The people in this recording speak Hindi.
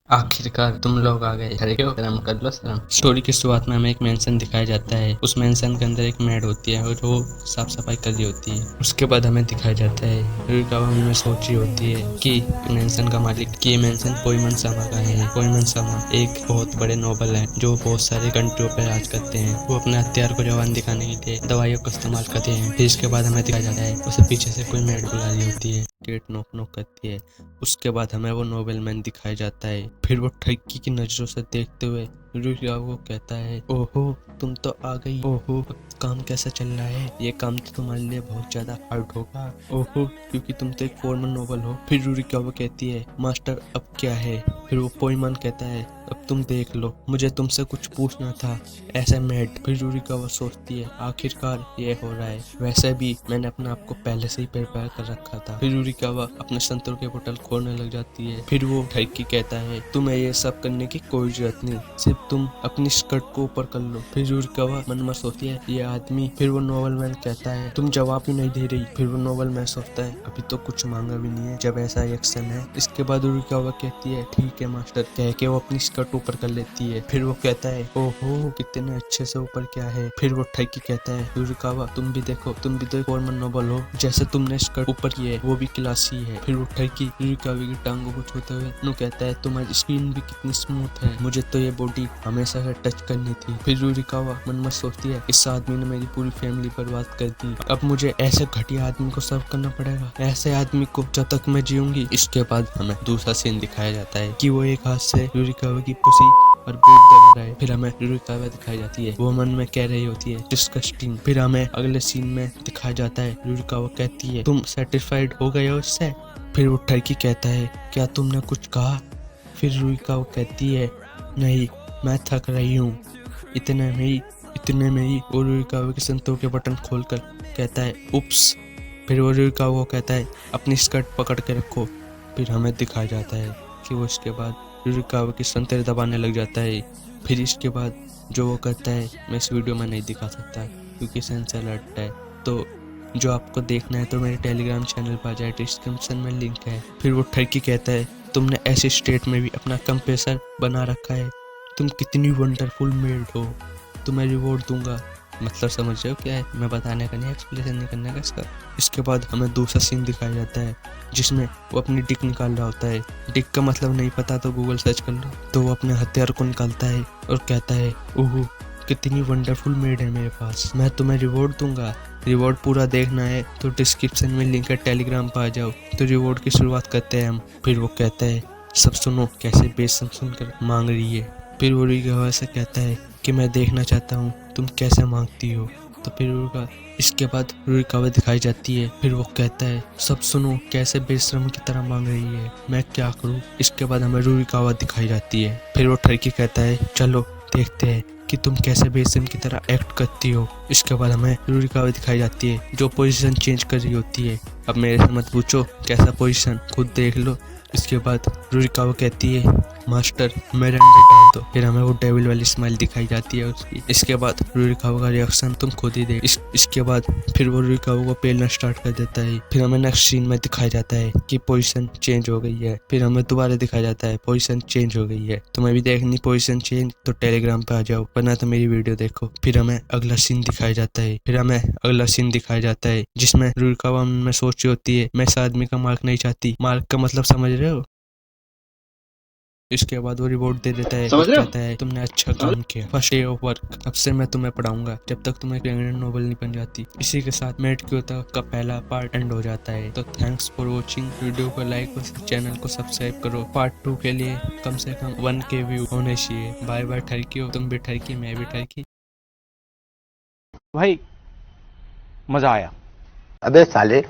आखिरकार तुम लोग आ गए। अरे क्यों, शर्म कर लो शर्म। स्टोरी की शुरुआत में हमें एक मेंशन दिखाया जाता है। उस मेंशन के अंदर एक मेड होती है और वो साफ सफाई कर रही होती है। उसके बाद हमें दिखाया जाता है रुकावा मन में सोच रही होती है कि मेंशन का मालिक कि ये मेंशन पोइमन सामा का है। पोइमन सामा एक बहुत बड़े नोबल है जो बहुत सारे कंट्रियों पर राज करते हैं। वो अपने हथियार को जवान दिखाने के लिए दवाइयों का इस्तेमाल करते हैं। फिर इसके बाद हमें दिखाया जाता है उसे पीछे से कोई मेड बुला रही होती है। गेट नॉक नॉक करती है। उसके बाद हमें वो नोबल मैन दिखाया जाता है। फिर वो ठगी की नजरों से देखते हुए रुकियावा को कहता है, ओहो तुम तो आ गई। ओहो काम कैसा चल रहा है? ये काम तो तुम्हारे लिए बहुत ज्यादा हार्ड होगा। ओहो क्योंकि तुम तो एक फॉर्मल नोबल हो। फिर रुकियावा कहती है, मास्टर अब क्या है? फिर वो पोइमन कहता है, अब तुम देख लो, मुझे तुमसे कुछ पूछना था। ऐसे मैड। फिर रुकियावा सोचती है आखिरकार ये हो रहा है। वैसे भी मैंने अपने आप को पहले से ही प्रिपेयर कर रखा था। फिर रुकियावा अपने संतरों के बोतल खोलने लग जाती है। फिर वो ठगी कहता है, तुम्हें ये सब करने की कोई जरूरत नहीं, सिर्फ तुम अपनी स्कर्ट को ऊपर कर लो। फिर रुकियावा मन में सोचती है ये आदमी। फिर वो नोबल मैन कहता है, तुम जवाब ही नहीं दे रही। फिर वो नोबल मैन सोचता है अभी तो कुछ मांगा भी नहीं है जब ऐसा एक्शन है। इसके बाद रुकियावा कहती है ठीक है मास्टर, कह के वो अपनी स्कर्ट ऊपर कर लेती है। फिर वो कहता है, ओहो कितने अच्छे से ऊपर क्या है। फिर वो ठगी कहता है, रुकियावा तुम भी देखो, तुम भी तो फॉर्मल नोबल हो, जैसे तुमने स्कर्ट ऊपर की है वो भी क्लासी है। फिर वो ठगी रुकियावा की टांगों को छूते हुए नु कहता है, तुम्हारी स्किन भी कितनी स्मूथ है, मुझे तो ये बॉडी हमेशा से टच करनी थी। फिर रुकियावा मन में सोचती है इस आदमी ने मेरी पूरी फैमिली बर्बाद कर दी, अब मुझे ऐसे घटिया आदमी को सर्व करना पड़ेगा, ऐसे आदमी को जब तक मैं जीऊंगी। इसके बाद हमें दूसरा सीन दिखाया जाता है कि वो एक हाथ से रुकियावा की पुसी और पेट दबा रहा है। फिर हमें रुकियावा दिखाई जाती है, वो मन में कह रही होती है डिस्गस्टिंग। फिर हमें अगले सीन में दिखाया जाता है रुकियावा कहती है, तुम सेटिस्फाइड हो गए हो इससे? फिर वो ठगी कहता है, क्या तुमने कुछ कहा? फिर रुकियावा कहती है, नहीं मैं थक रही हूँ। इतने में ही वो रुकियावा के संतों के बटन खोलकर कहता है, उप्स। फिर वो रुकियावा को कहता है, अपनी स्कर्ट पकड़ के रखो। फिर हमें दिखाया जाता है कि वो इसके बाद रुकियावा की संतरे दबाने लग जाता है। फिर इसके बाद जो वो करता है मैं इस वीडियो में नहीं दिखा सकता क्योंकि सेंसर अलर्ट है। तो जो आपको देखना है तो मेरे टेलीग्राम चैनल पर आ जाए, डिस्क्रिप्शन में लिंक है। फिर वो ठगी कहता है, तुमने ऐसे स्टेट में भी अपना कंप्रेसर बना रखा है, तुम कितनी वंडरफुल मेड हो, तुम्हें रिवॉर्ड दूंगा। मतलब समझ रहे हो क्या है? मैं बताने का नहीं, एक्सप्लेनेशन नहीं करने का इसका। इसके बाद हमें दूसरा सीन दिखाया जाता है जिसमें वो अपनी डिक निकाल रहा होता है। डिक का मतलब नहीं पता तो गूगल सर्च कर लो। तो वो अपने हथियार को निकालता है और कहता है, ओह कितनी वंडरफुल मेड है मेरे पास, मैं तुम्हें रिवॉर्ड दूंगा। रिवॉर्ड पूरा देखना है तो डिस्क्रिप्शन में लिंक है, टेलीग्राम पर आ जाओ। तो रिवॉर्ड की शुरुआत करते हैं हम। फिर वो कहता है, सब सुनो कैसे बेशम सुनकर मांग रही है। फिर वो रुकियावा से कहता है कि मैं देखना चाहता हूँ तुम कैसे मांगती हो। तो फिर इसके बाद रुकियावा दिखाई जाती है। फिर वो कहता है, सब सुनो कैसे बेशर्म की तरह मांग रही है, मैं क्या करूँ। इसके बाद हमें रुकियावा दिखाई जाती है। फिर वो ठगी कहता है, चलो देखते हैं कि तुम कैसे बेशर्म की तरह एक्ट करती हो। इसके बाद हमें रुकियावा दिखाई जाती है जो पोजीशन चेंज कर रही होती है। अब मेरे से मत पूछो कैसा पोजीशन, खुद देख लो। इसके बाद रुकियावा कहती है, मास्टर मेरे अंदर डाल दो। फिर हमें वो डेविल वाली स्माइल दिखाई जाती है उसकी। इसके बाद रुकियावा का रिएक्शन तुम खुद ही देख। इसके बाद फिर वो रुकियावा को पेलना स्टार्ट कर देता है। फिर हमें नेक्स्ट सीन में दिखाया जाता है कि पोजीशन चेंज हो गई है। फिर हमें दोबारा दिखाया जाता है पोजीशन चेंज हो गई है। तुम्हें भी देखनी पोजीशन चेंज तो टेलीग्राम पे आ जाओ, वरना तो मेरी वीडियो देखो। फिर हमें अगला सीन दिखाया जाता है जिसमें रुकियावा में सोच रही होती है, मैं इस आदमी का मार्क नहीं चाहती। मार्क का मतलब समझ रहे हो? इसके बाद वो रिवॉर्ड दे देता है और कहता है, तुमने अच्छा काम किया, फर्स्ट डे ऑफ वर्क, अब से मैं तुम्हें पढ़ाऊंगा जब तक तुम्हें प्रेग्नेंट नोबल नहीं बन जाती। इसी के साथ मेड क्योता का पहला पार्ट एंड हो जाता है। तो थैंक्स फॉर वॉचिंग। वीडियो को लाइक और चैनल को सब्सक्राइब करो। पार्ट 2 के लिए कम से कम 1K व्यू होने चाहिए। बाय बाय ठरकी हो, तुम भी ठरकी, मैं भी ठरकी। भाई मजा आया। अबे साले।